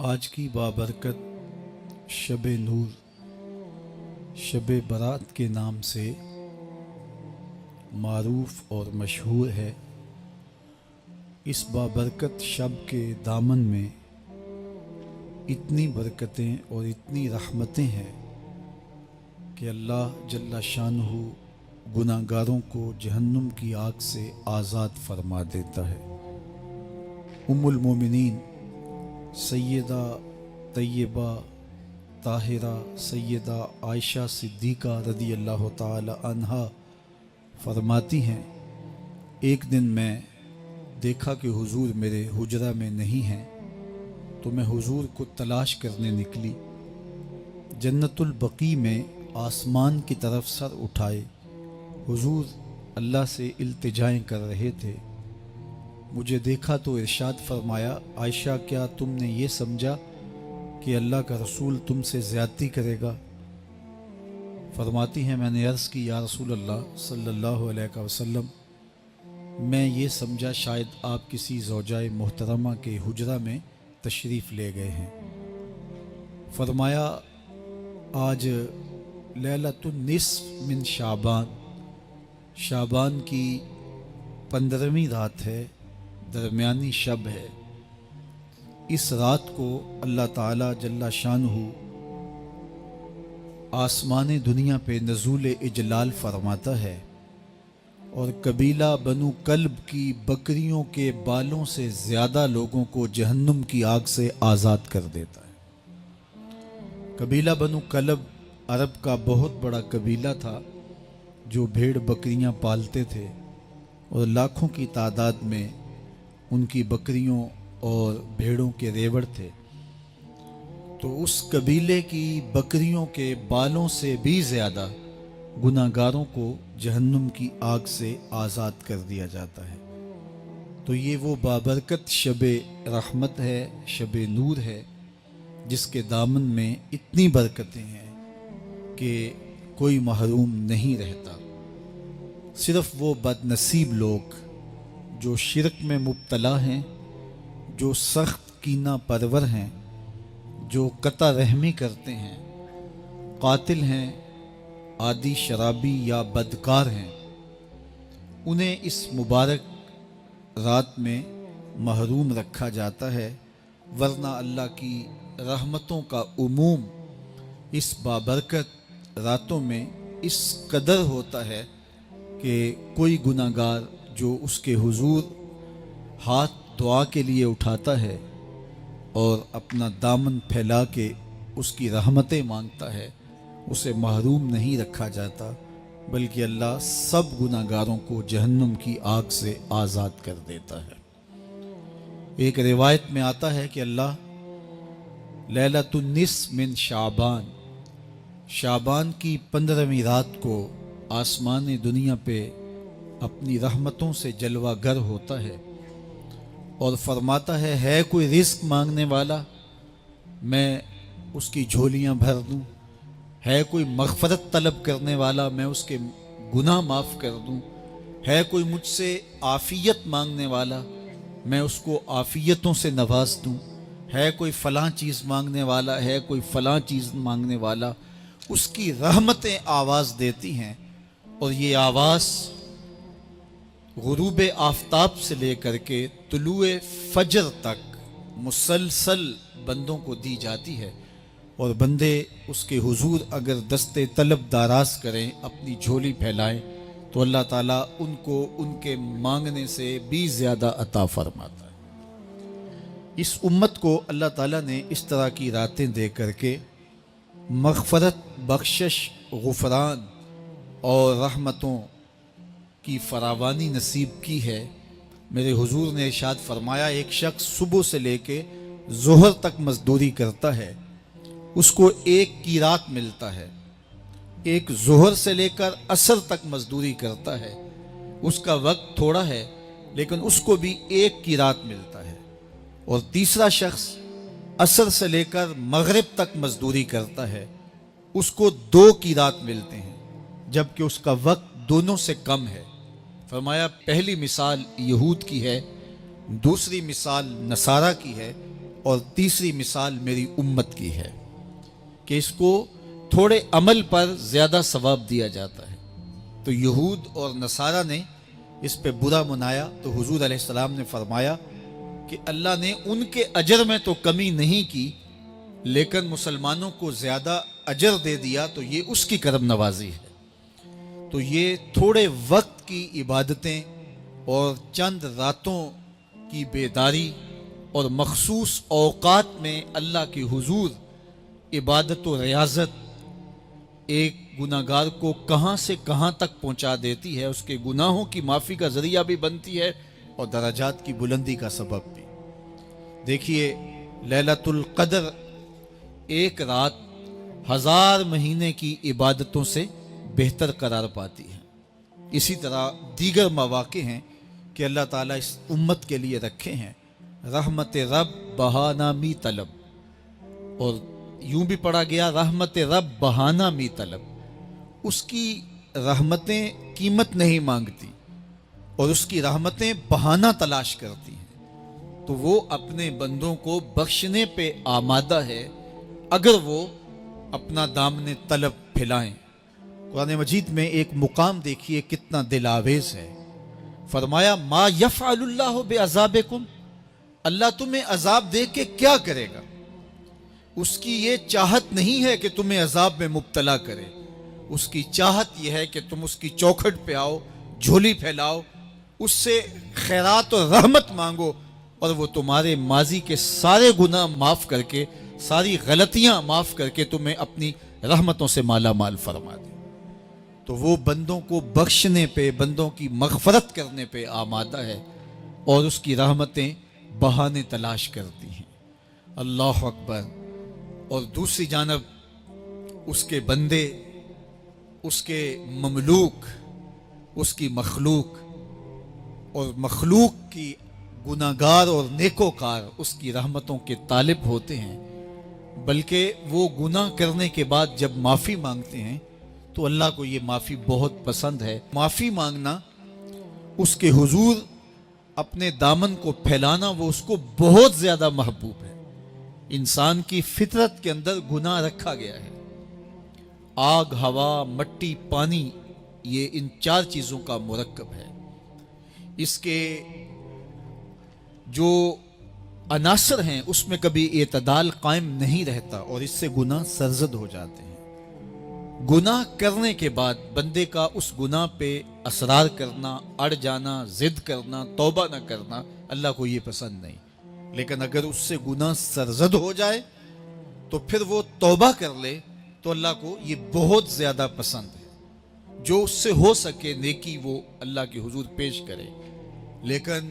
آج کی بابرکت شب نور، شب برات کے نام سے معروف اور مشہور ہے۔ اس بابرکت شب کے دامن میں اتنی برکتیں اور اتنی رحمتیں ہیں کہ اللہ جل شانہ گناہ گاروں کو جہنم کی آگ سے آزاد فرما دیتا ہے۔ ام المومنین سیدہ طیبہ طاہرہ سیدہ عائشہ صدیقہ رضی اللہ تعالی عنہا فرماتی ہیں، ایک دن میں دیکھا کہ حضور میرے حجرہ میں نہیں ہیں، تو میں حضور کو تلاش کرنے نکلی۔ جنت البقیع میں آسمان کی طرف سر اٹھائے حضور اللہ سے التجائیں کر رہے تھے۔ مجھے دیکھا تو ارشاد فرمایا، عائشہ کیا تم نے یہ سمجھا کہ اللہ کا رسول تم سے زیادتی کرے گا؟ فرماتی ہیں میں نے عرض کی، یا رسول اللہ صلی اللہ علیہ وسلم، میں یہ سمجھا شاید آپ کسی زوجہ محترمہ کے حجرہ میں تشریف لے گئے ہیں۔ فرمایا آج لیلۃ النصف من شعبان، شعبان کی 15ویں رات ہے، درمیانی شب ہے۔ اس رات کو اللہ تعالی جل شانہ آسمان دنیا پہ نزول اجلال فرماتا ہے اور قبیلہ بنو کلب کی بکریوں کے بالوں سے زیادہ لوگوں کو جہنم کی آگ سے آزاد کر دیتا ہے۔ قبیلہ بنو کلب عرب کا بہت بڑا قبیلہ تھا جو بھیڑ بکریاں پالتے تھے اور لاکھوں کی تعداد میں ان کی بکریوں اور بھیڑوں کے ریوڑ تھے۔ تو اس قبیلے کی بکریوں کے بالوں سے بھی زیادہ گناہ گاروں کو جہنم کی آگ سے آزاد کر دیا جاتا ہے۔ تو یہ وہ بابرکت شب رحمت ہے، شب نور ہے، جس کے دامن میں اتنی برکتیں ہیں کہ کوئی محروم نہیں رہتا۔ صرف وہ بد نصیب لوگ جو شرک میں مبتلا ہیں، جو سخت کینہ پرور ہیں، جو قطع رحمی کرتے ہیں، قاتل ہیں، عادی شرابی یا بدکار ہیں، انہیں اس مبارک رات میں محروم رکھا جاتا ہے، ورنہ اللہ کی رحمتوں کا عموم اس بابرکت راتوں میں اس قدر ہوتا ہے کہ کوئی گناہ گار جو اس کے حضور ہاتھ دعا کے لیے اٹھاتا ہے اور اپنا دامن پھیلا کے اس کی رحمتیں مانگتا ہے، اسے محروم نہیں رکھا جاتا، بلکہ اللہ سب گناہ گاروں کو جہنم کی آگ سے آزاد کر دیتا ہے۔ ایک روایت میں آتا ہے کہ اللہ لیلۃ النصف من شعبان، شعبان کی 15ویں رات کو آسمان دنیا پہ اپنی رحمتوں سے جلوہ گر ہوتا ہے اور فرماتا ہے کوئی رزق مانگنے والا، میں اس کی جھولیاں بھر دوں، ہے کوئی مغفرت طلب کرنے والا، میں اس کے گناہ معاف کر دوں، ہے کوئی مجھ سے عافیت مانگنے والا، میں اس کو عافیتوں سے نواز دوں، ہے کوئی فلاں چیز مانگنے والا، ہے کوئی فلاں چیز مانگنے والا، اس کی رحمتیں آواز دیتی ہیں اور یہ آواز غروب آفتاب سے لے کر کے طلوع فجر تک مسلسل بندوں کو دی جاتی ہے، اور بندے اس کے حضور اگر دست طلب دراز کریں، اپنی جھولی پھیلائیں، تو اللہ تعالیٰ ان کو ان کے مانگنے سے بھی زیادہ عطا فرماتا ہے۔ اس امت کو اللہ تعالیٰ نے اس طرح کی راتیں دے کر کے مغفرت، بخشش، غفران اور رحمتوں کی فراوانی نصیب کی ہے۔ میرے حضور نے ارشاد فرمایا، ایک شخص صبح سے لے کے ظہر تک مزدوری کرتا ہے، اس کو ایک قیراط ملتا ہے۔ ایک ظہر سے لے کر عصر تک مزدوری کرتا ہے، اس کا وقت تھوڑا ہے لیکن اس کو بھی ایک قیراط ملتا ہے۔ اور تیسرا شخص عصر سے لے کر مغرب تک مزدوری کرتا ہے، اس کو 2 قیراط ملتے ہیں، جبکہ اس کا وقت دونوں سے کم ہے۔ فرمایا پہلی مثال یہود کی ہے، دوسری مثال نصارہ کی ہے، اور تیسری مثال میری امت کی ہے کہ اس کو تھوڑے عمل پر زیادہ ثواب دیا جاتا ہے۔ تو یہود اور نصارہ نے اس پہ برا منایا تو حضور علیہ السلام نے فرمایا کہ اللہ نے ان کے اجر میں تو کمی نہیں کی، لیکن مسلمانوں کو زیادہ اجر دے دیا، تو یہ اس کی کرم نوازی ہے۔ تو یہ تھوڑے وقت کی عبادتیں اور چند راتوں کی بیداری اور مخصوص اوقات میں اللہ کے حضور عبادت و ریاضت ایک گناہ گار کو کہاں سے کہاں تک پہنچا دیتی ہے، اس کے گناہوں کی معافی کا ذریعہ بھی بنتی ہے اور درجات کی بلندی کا سبب بھی۔ دیکھیے لیلۃ القدر ایک رات 1000 مہینے کی عبادتوں سے بہتر قرار پاتی ہے۔ اسی طرح دیگر مواقع ہیں کہ اللہ تعالیٰ اس امت کے لیے رکھے ہیں، رحمت رب بہانہ می طلب، اور یوں بھی پڑھا گیا رحمت رب بہانہ می طلب۔ اس کی رحمتیں قیمت نہیں مانگتی اور اس کی رحمتیں بہانہ تلاش کرتی ہیں، تو وہ اپنے بندوں کو بخشنے پہ آمادہ ہے اگر وہ اپنا دامن طلب پھیلائیں۔ قرآن مجید میں ایک مقام دیکھیے کتنا دل آویز ہے، فرمایا ما یفعل اللہ بعذابکم، اللہ تمہیں عذاب دے کے کیا کرے گا؟ اس کی یہ چاہت نہیں ہے کہ تمہیں عذاب میں مبتلا کرے، اس کی چاہت یہ ہے کہ تم اس کی چوکھٹ پہ آؤ، جھولی پھیلاؤ، اس سے خیرات و رحمت مانگو، اور وہ تمہارے ماضی کے سارے گناہ معاف کر کے، ساری غلطیاں معاف کر کے تمہیں اپنی رحمتوں سے مالا مال فرما دے۔ تو وہ بندوں کو بخشنے پہ، بندوں کی مغفرت کرنے پہ آمادہ ہے اور اس کی رحمتیں بہانے تلاش کرتی ہیں۔ اللہ اکبر۔ اور دوسری جانب اس کے بندے، اس کے مملوک، اس کی مخلوق، اور مخلوق کی گناہگار اور نیکوکار اس کی رحمتوں کے طالب ہوتے ہیں، بلکہ وہ گناہ کرنے کے بعد جب معافی مانگتے ہیں تو اللہ کو یہ معافی بہت پسند ہے۔ معافی مانگنا، اس کے حضور اپنے دامن کو پھیلانا، وہ اس کو بہت زیادہ محبوب ہے۔ انسان کی فطرت کے اندر گناہ رکھا گیا ہے۔ آگ، ہوا، مٹی، پانی، یہ ان 4 چیزوں کا مرکب ہے۔ اس کے جو عناصر ہیں اس میں کبھی اعتدال قائم نہیں رہتا اور اس سے گناہ سرزد ہو جاتے ہیں۔ گناہ کرنے کے بعد بندے کا اس گناہ پہ اصرار کرنا، اڑ جانا، ضد کرنا، توبہ نہ کرنا اللہ کو یہ پسند نہیں، لیکن اگر اس سے گناہ سرزد ہو جائے تو پھر وہ توبہ کر لے تو اللہ کو یہ بہت زیادہ پسند ہے۔ جو اس سے ہو سکے نیکی وہ اللہ کے حضور پیش کرے، لیکن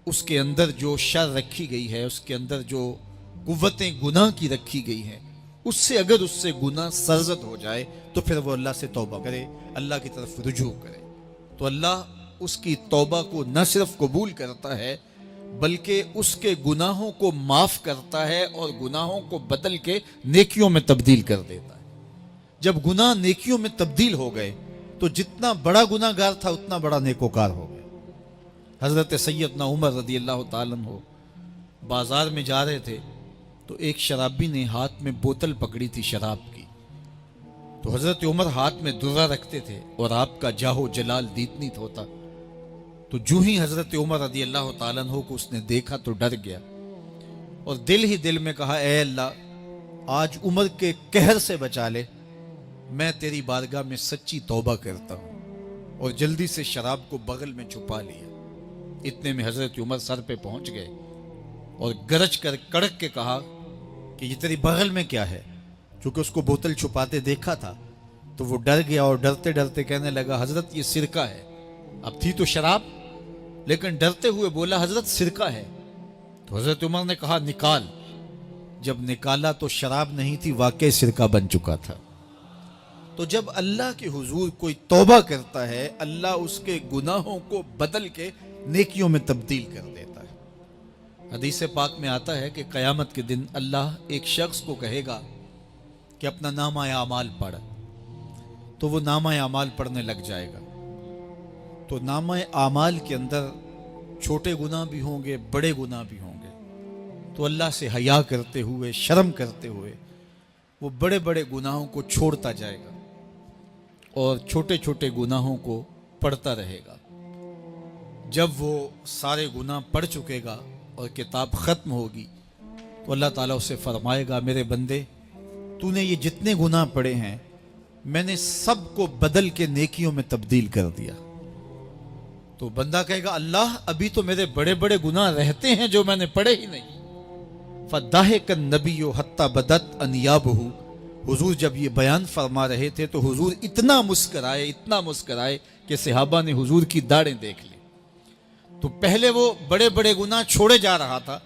اس کے اندر جو شر رکھی گئی ہے، اس کے اندر جو قوتیں گناہ کی رکھی گئی ہیں، اس سے اگر اس سے گناہ سرزد ہو جائے تو پھر وہ اللہ سے توبہ کرے، اللہ کی طرف رجوع کرے، تو اللہ اس کی توبہ کو نہ صرف قبول کرتا ہے بلکہ اس کے گناہوں کو معاف کرتا ہے اور گناہوں کو بدل کے نیکیوں میں تبدیل کر دیتا ہے۔ جب گناہ نیکیوں میں تبدیل ہو گئے تو جتنا بڑا گناہ گار تھا اتنا بڑا نیکوکار ہو گئے۔ حضرت سیدنا عمر رضی اللہ تعالیٰ عنہ بازار میں جا رہے تھے تو ایک شرابی نے ہاتھ میں بوتل پکڑی تھی شراب کی، تو حضرت عمر ہاتھ میں درہ رکھتے تھے اور آپ کا جاہ و جلال دیتنیت ہوتا، تو جو ہی حضرت عمر رضی اللہ تعالیٰ عنہ کو اس نے دیکھا تو ڈر گیا اور دل ہی دل میں کہا اے اللہ آج عمر کے قہر سے بچا لے، میں تیری بارگاہ میں سچی توبہ کرتا ہوں، اور جلدی سے شراب کو بغل میں چھپا لیا۔ اتنے میں حضرت عمر سر پہ پہنچ گئے اور گرج کر کڑک کے کہا کہ یہ تیری بغل میں کیا ہے؟ چونکہ اس کو بوتل چھپاتے دیکھا تھا تو وہ ڈر گیا اور ڈرتے ڈرتے کہنے لگا حضرت یہ سرکہ ہے۔ اب تھی تو شراب، لیکن ڈرتے ہوئے بولا حضرت سرکہ ہے۔ تو حضرت عمر نے کہا نکال۔ جب نکالا تو شراب نہیں تھی، واقعی سرکہ بن چکا تھا۔ تو جب اللہ کے حضور کوئی توبہ کرتا ہے، اللہ اس کے گناہوں کو بدل کے نیکیوں میں تبدیل کر دیتا ہے۔ حدیث پاک میں آتا ہے کہ قیامت کے دن اللہ ایک شخص کو کہے گا کہ اپنا نامہ اعمال پڑھ، تو وہ نامہ اعمال پڑھنے لگ جائے گا۔ تو نامہ اعمال کے اندر چھوٹے گناہ بھی ہوں گے، بڑے گناہ بھی ہوں گے، تو اللہ سے حیا کرتے ہوئے، شرم کرتے ہوئے وہ بڑے بڑے گناہوں کو چھوڑتا جائے گا اور چھوٹے چھوٹے گناہوں کو پڑھتا رہے گا۔ جب وہ سارے گناہ پڑھ چکے گا اور کتاب ختم ہوگی تو اللہ تعالیٰ اسے فرمائے گا، میرے بندے تو نے یہ جتنے گناہ پڑھے ہیں میں نے سب کو بدل کے نیکیوں میں تبدیل کر دیا۔ تو بندہ کہے گا، اللہ ابھی تو میرے بڑے بڑے گناہ رہتے ہیں جو میں نے پڑھے ہی نہیں۔ فَضَحِكَ النَّبِيُّ حَتَّى بَدَتْ أَنْيَابُهُ، حضور جب یہ بیان فرما رہے تھے تو حضور اتنا مسکرائے کہ صحابہ نے حضور کی داڑھیں دیکھ لی۔ تو پہلے وہ بڑے بڑے گناہ چھوڑے جا رہا تھا،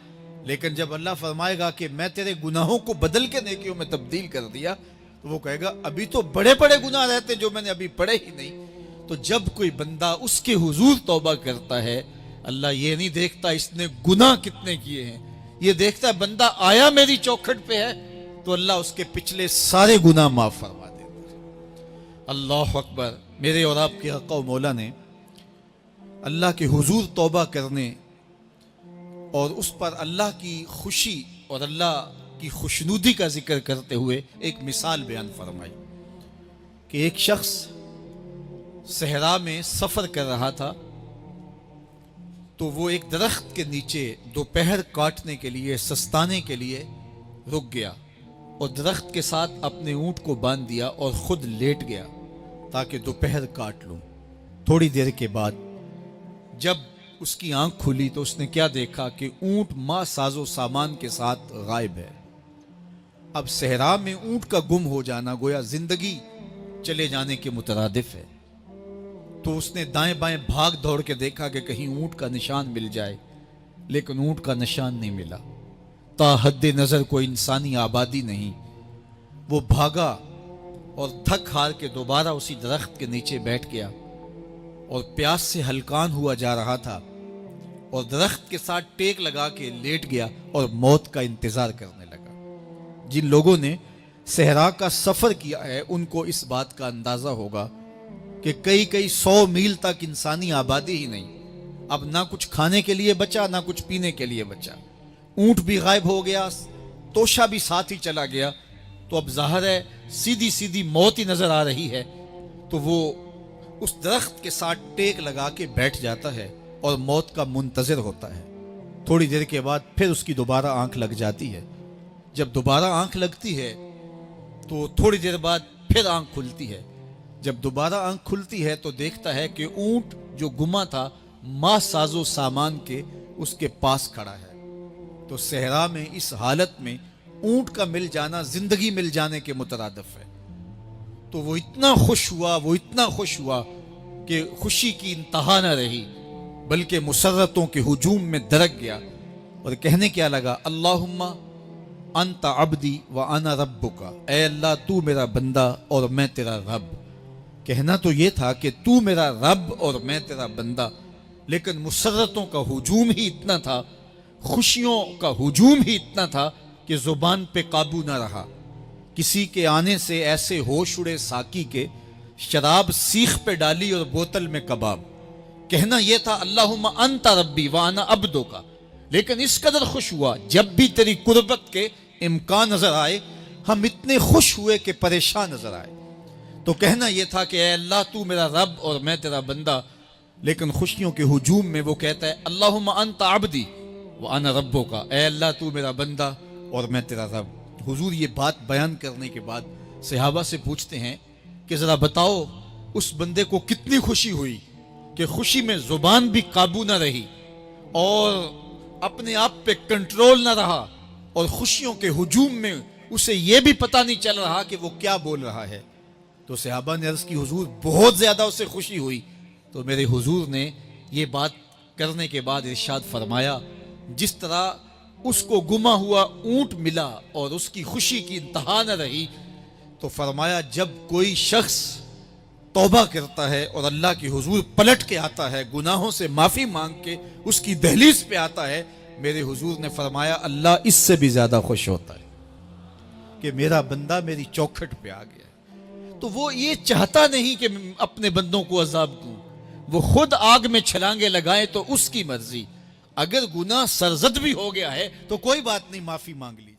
لیکن جب اللہ فرمائے گا کہ میں تیرے گناہوں کو بدل کے نیکیوں میں تبدیل کر دیا، تو وہ کہے گا ابھی تو بڑے بڑے گناہ رہتے جو میں نے ابھی پڑھے ہی نہیں۔ تو جب کوئی بندہ اس کے حضور توبہ کرتا ہے، اللہ یہ نہیں دیکھتا اس نے گناہ کتنے کیے ہیں، یہ دیکھتا ہے بندہ آیا میری چوکھٹ پہ ہے تو اللہ اس کے پچھلے سارے گناہ معاف فرما دیتا ہے۔ اللہ اکبر۔ میرے اور آپ کے آقا و مولا نے اللہ کے حضور توبہ کرنے اور اس پر اللہ کی خوشی اور اللہ کی خوشنودی کا ذکر کرتے ہوئے ایک مثال بیان فرمائی کہ ایک شخص صحرا میں سفر کر رہا تھا تو وہ ایک درخت کے نیچے دوپہر کاٹنے کے لیے، سستانے کے لیے رک گیا اور درخت کے ساتھ اپنے اونٹ کو باندھ دیا اور خود لیٹ گیا تاکہ دوپہر کاٹ لوں۔ تھوڑی دیر کے بعد جب اس کی آنکھ کھلی تو اس نے کیا دیکھا کہ اونٹ ماں ساز و سامان کے ساتھ غائب ہے۔ اب صحرا میں اونٹ کا گم ہو جانا گویا زندگی چلے جانے کے مترادف ہے۔ تو اس نے دائیں بائیں بھاگ دوڑ کے دیکھا کہ کہیں اونٹ کا نشان مل جائے، لیکن اونٹ کا نشان نہیں ملا۔ تا حد نظر کوئی انسانی آبادی نہیں۔ وہ بھاگا اور تھک ہار کے دوبارہ اسی درخت کے نیچے بیٹھ گیا اور پیاس سے ہلکان ہوا جا رہا تھا اور درخت کے ساتھ ٹیک لگا کے لیٹ گیا اور موت کا انتظار کرنے لگا۔ جن لوگوں نے صحرا کا سفر کیا ہے ان کو اس بات کا اندازہ ہوگا کہ کئی 100 میل تک انسانی آبادی ہی نہیں، اب نہ کچھ کھانے کے لیے بچا نہ کچھ پینے کے لیے بچا، اونٹ بھی غائب ہو گیا، توشا بھی ساتھ ہی چلا گیا، تو اب ظاہر ہے سیدھی موت ہی نظر آ رہی ہے۔ تو وہ اس درخت کے ساتھ ٹیک لگا کے بیٹھ جاتا ہے اور موت کا منتظر ہوتا ہے۔ تھوڑی دیر کے بعد پھر اس کی دوبارہ آنکھ لگ جاتی ہے۔ جب دوبارہ آنکھ لگتی ہے تو تھوڑی دیر بعد پھر آنکھ کھلتی ہے۔ جب دوبارہ آنکھ کھلتی ہے تو دیکھتا ہے کہ اونٹ جو گما تھا ماں ساز و سامان کے اس کے پاس کھڑا ہے۔ تو صحرا میں اس حالت میں اونٹ کا مل جانا زندگی مل جانے کے مترادف ہے۔ تو وہ اتنا خوش ہوا کہ خوشی کی انتہا نہ رہی، بلکہ مسرتوں کے ہجوم میں درک گیا اور کہنے کیا لگا، اللہم انت عبدی وانا ربک، اے اللہ تو میرا بندہ اور میں تیرا رب۔ کہنا تو یہ تھا کہ تو میرا رب اور میں تیرا بندہ، لیکن مسرتوں کا ہجوم ہی اتنا تھا، خوشیوں کا ہجوم ہی اتنا تھا کہ زبان پہ قابو نہ رہا۔ کسی کے آنے سے ایسے ہوش اڑے ساقی کے، شراب سیخ پہ ڈالی اور بوتل میں کباب۔ کہنا یہ تھا اللہم انت ربی وانا عبدک، لیکن اس قدر خوش ہوا جب بھی تیری قربت کے امکان نظر آئے ہم اتنے خوش ہوئے کہ پریشان نظر آئے۔ تو کہنا یہ تھا کہ اے اللہ تو میرا رب اور میں تیرا بندہ، لیکن خوشیوں کے ہجوم میں وہ کہتا ہے اللہم انت عبدی وانا ربک، اے اللہ تو میرا بندہ اور میں تیرا رب۔ حضور یہ بات بیان کرنے کے بعد صحابہ سے پوچھتے ہیں کہ ذرا بتاؤ اس بندے کو کتنی خوشی ہوئی کہ خوشی میں زبان بھی قابو نہ رہی اور اپنے آپ پہ کنٹرول نہ رہا، اور خوشیوں کے ہجوم میں اسے یہ بھی پتہ نہیں چل رہا کہ وہ کیا بول رہا ہے۔ تو صحابہ نے عرض کی حضور بہت زیادہ اسے خوشی ہوئی۔ تو میرے حضور نے یہ بات کرنے کے بعد ارشاد فرمایا، جس طرح اس کو گما ہوا اونٹ ملا اور اس کی خوشی کی انتہا نہ رہی، تو فرمایا جب کوئی شخص توبہ کرتا ہے اور اللہ کے حضور پلٹ کے آتا ہے، گناہوں سے معافی مانگ کے اس کی دہلیز پہ آتا ہے، میرے حضور نے فرمایا اللہ اس سے بھی زیادہ خوش ہوتا ہے کہ میرا بندہ میری چوکھٹ پہ آ گیا۔ تو وہ یہ چاہتا نہیں کہ اپنے بندوں کو عذاب دوں، وہ خود آگ میں چھلانگے لگائے تو اس کی مرضی، اگر گناہ سرزد بھی ہو گیا ہے تو کوئی بات نہیں، معافی مانگ لی۔